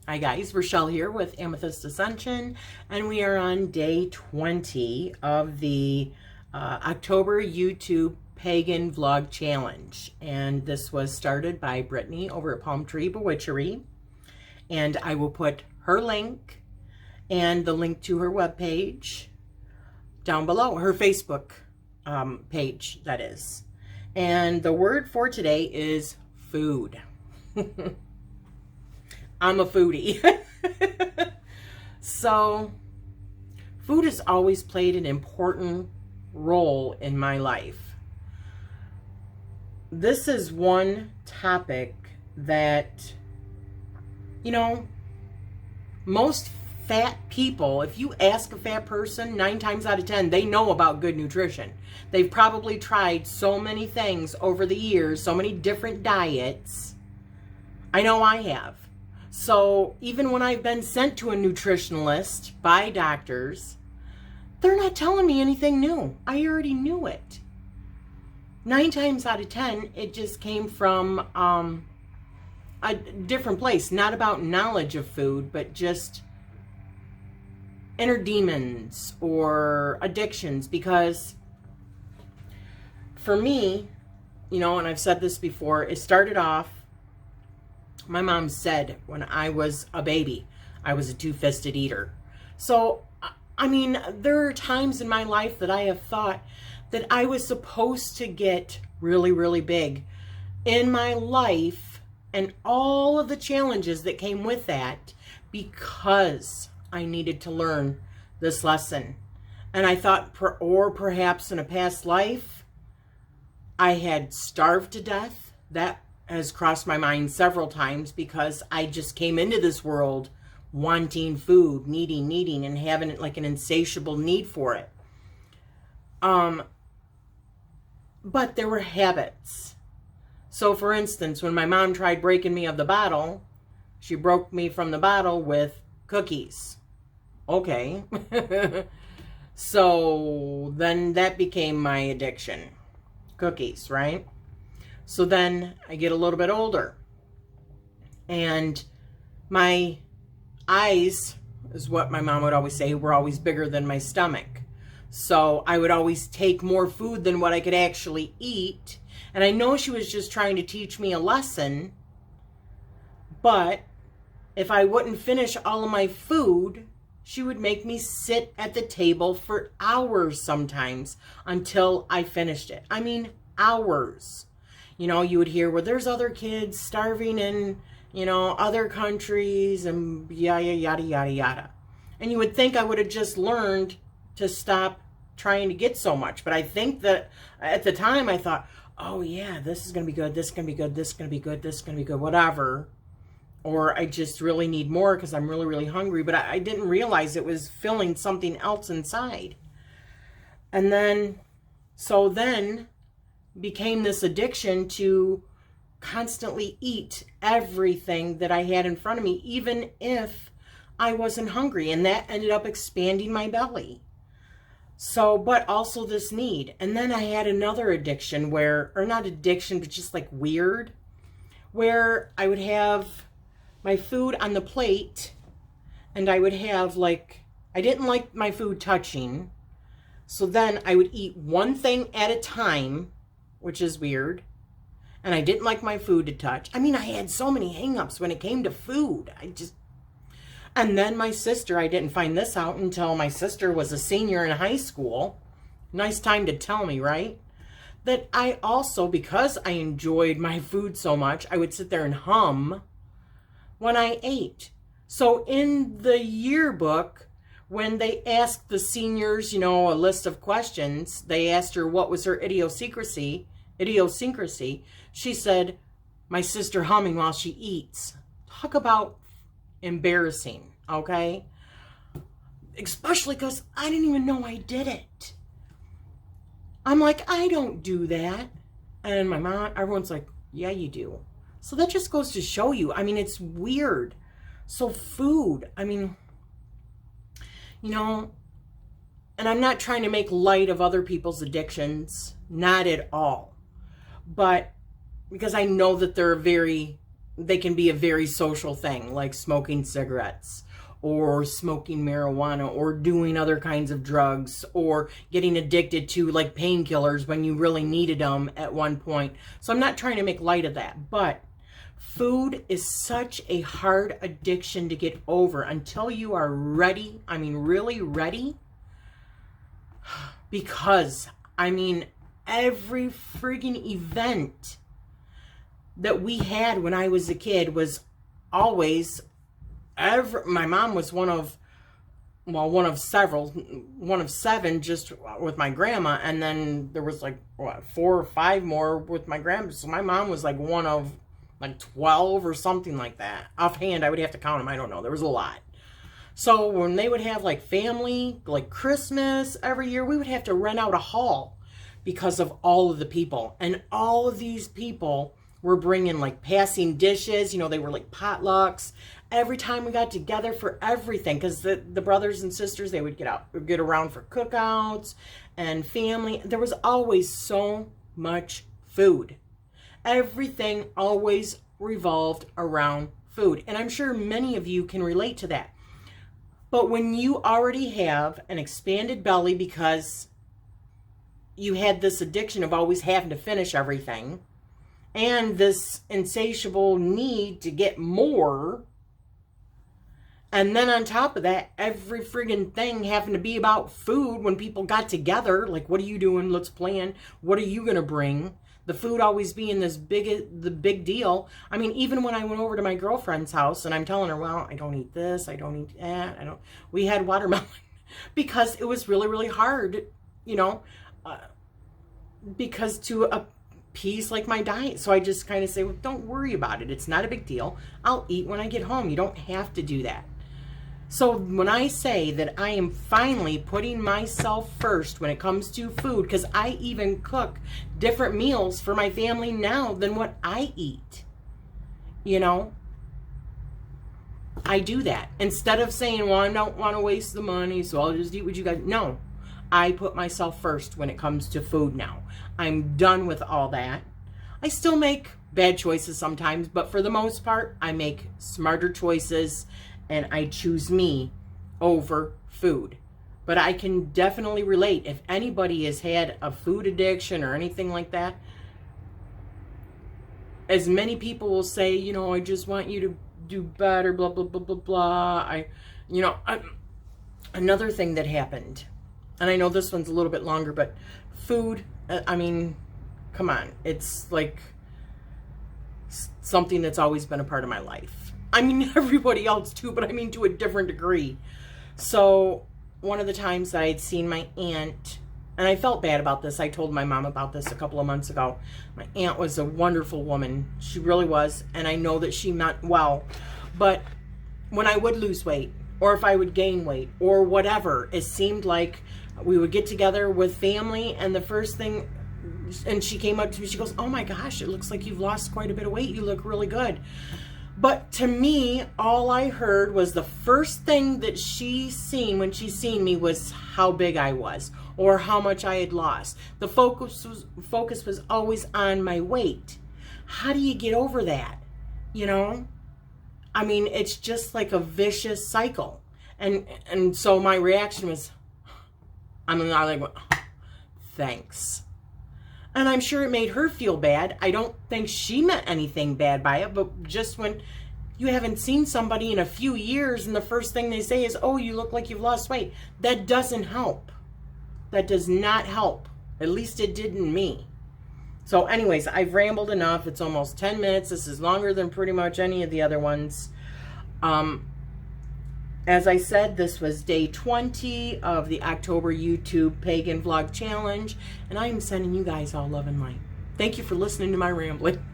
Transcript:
Hi guys, Rachele here with Amethyst Ascension, and we are on day 20 of the October YouTube Pagan Vlog Challenge. And this was started by Brittany over at Palm Tree Bewitchery. And I will put her link and the link to her webpage down below, her Facebook page, that is. And the word for today is food. I'm a foodie. So, food has always played an important role in my life. This is one topic that, most fat people, if you ask a fat person, 9 times out of 10, they know about good nutrition. They've probably tried so many things over the years, so many different diets. I know I have. So even when I've been sent to a nutritionalist by doctors, they're not telling me anything new. I already knew it. 9 times out of 10, it just came from a different place. Not about knowledge of food, but just inner demons or addictions. Because for me, and I've said this before, it started off, my mom said when I was a baby, I was a two-fisted eater. So, there are times in my life that I have thought that I was supposed to get really, really big in my life and all of the challenges that came with that because I needed to learn this lesson. And I thought, or perhaps in a past life, I had starved to death. That has crossed my mind several times because I just came into this world wanting food, needing, and having like an insatiable need for it. But there were habits. So for instance, when my mom tried breaking me of the bottle, she broke me from the bottle with cookies. Okay. So then that became my addiction. Cookies, right? So then I get a little bit older and my eyes, is what my mom would always say, were always bigger than my stomach. So I would always take more food than what I could actually eat. And I know she was just trying to teach me a lesson, but if I wouldn't finish all of my food, she would make me sit at the table for hours sometimes until I finished it. Hours. You would hear, well, there's other kids starving in, other countries and yada, yada, yada, yada. And you would think I would have just learned to stop trying to get so much. But I think that at the time I thought, oh yeah, this is going to be good, this is going to be good, this is going to be good, this is going to be good, whatever. Or I just really need more because I'm really, really hungry. But I didn't realize it was filling something else inside. And then, became this addiction to constantly eat everything that I had in front of me, even if I wasn't hungry. And that ended up expanding my belly. So, but also this need. And then I had another addiction or not addiction, but just like weird, where I would have my food on the plate and I would have I didn't like my food touching. So then I would eat one thing at a time, which is weird. And I didn't like my food to touch. I had so many hang-ups when it came to food. And then my sister, I didn't find this out until my sister was a senior in high school. Nice time to tell me, right? That I also, because I enjoyed my food so much, I would sit there and hum when I ate. So in the yearbook, when they asked the seniors, a list of questions, they asked her what was her idiosyncrasy. She said, my sister humming while she eats. Talk about embarrassing, okay? Especially because I didn't even know I did it. I'm like, I don't do that. And my mom, everyone's like, yeah, you do. So that just goes to show you, it's weird. So food, and I'm not trying to make light of other people's addictions, not at all. But because I know that they're very they can be a very social thing, like smoking cigarettes or smoking marijuana or doing other kinds of drugs or getting addicted to like painkillers when you really needed them at one point. So I'm not trying to make light of that, but food is such a hard addiction to get over until you are ready. I mean, really ready. Because, I mean, every friggin' event that we had when I was a kid was always, my mom was one of seven just with my grandma, and then there was like, what, 4 or 5 more with my grandma. So my mom was like one of like 12 or something like that. Offhand, I would have to count them. I don't know. There was a lot. So when they would have like family, like Christmas every year, we would have to rent out a hall because of all of the people. And all of these people were bringing like passing dishes. You know, they were like potlucks. Every time we got together for everything, because the brothers and sisters, they would get around for cookouts and family. There was always so much food. Everything always revolved around food. And I'm sure many of you can relate to that. But when you already have an expanded belly because you had this addiction of always having to finish everything and this insatiable need to get more, and then on top of that, every friggin' thing having to be about food when people got together, like, what are you doing? Let's plan. What are you going to bring? The food always being the big deal. I mean, even when I went over to my girlfriend's house and I'm telling her, well, I don't eat this, I don't eat that, we had watermelon because it was really, really hard, you know, because to appease like my diet. So I just kind of say, well, don't worry about it. It's not a big deal. I'll eat when I get home. You don't have to do that. So when I say that I am finally putting myself first when it comes to food, because I even cook different meals for my family now than what I eat, you know, I do that. Instead of saying, well, I don't want to waste the money, so I'll just eat what you guys. No, I put myself first when it comes to food now. I'm done with all that. I still make bad choices sometimes, but for the most part, I make smarter choices. And I choose me over food. But I can definitely relate. If anybody has had a food addiction or anything like that, as many people will say, you know, I just want you to do better, blah, blah, blah, blah, blah. Another thing that happened, and I know this one's a little bit longer, but food, I mean, come on. It's like something that's always been a part of my life. I mean, everybody else too, but I mean to a different degree. So one of the times that I had seen my aunt, and I felt bad about this. I told my mom about this a couple of months ago. My aunt was a wonderful woman. She really was. And I know that she meant well. But when I would lose weight, or if I would gain weight, or whatever, it seemed like we would get together with family, and the first thing, and she came up to me, she goes, oh my gosh, it looks like you've lost quite a bit of weight. You look really good. But to me, all I heard was the first thing that she seen when she seen me was how big I was or how much I had lost. The focus was always on my weight. How do you get over that? You know? I mean, it's just like a vicious cycle. And so my reaction was, I'm like, thanks. And I'm sure it made her feel bad. I don't think she meant anything bad by it, but just when you haven't seen somebody in a few years and the first thing they say is, oh, you look like you've lost weight, that doesn't help. That does not help. At least it didn't me. So anyways, I've rambled enough. It's almost 10 minutes. This is longer than pretty much any of the other ones. As I said, this was day 20 of the October YouTube Pagan Vlog Challenge, and I am sending you guys all love and light. Thank you for listening to my rambling.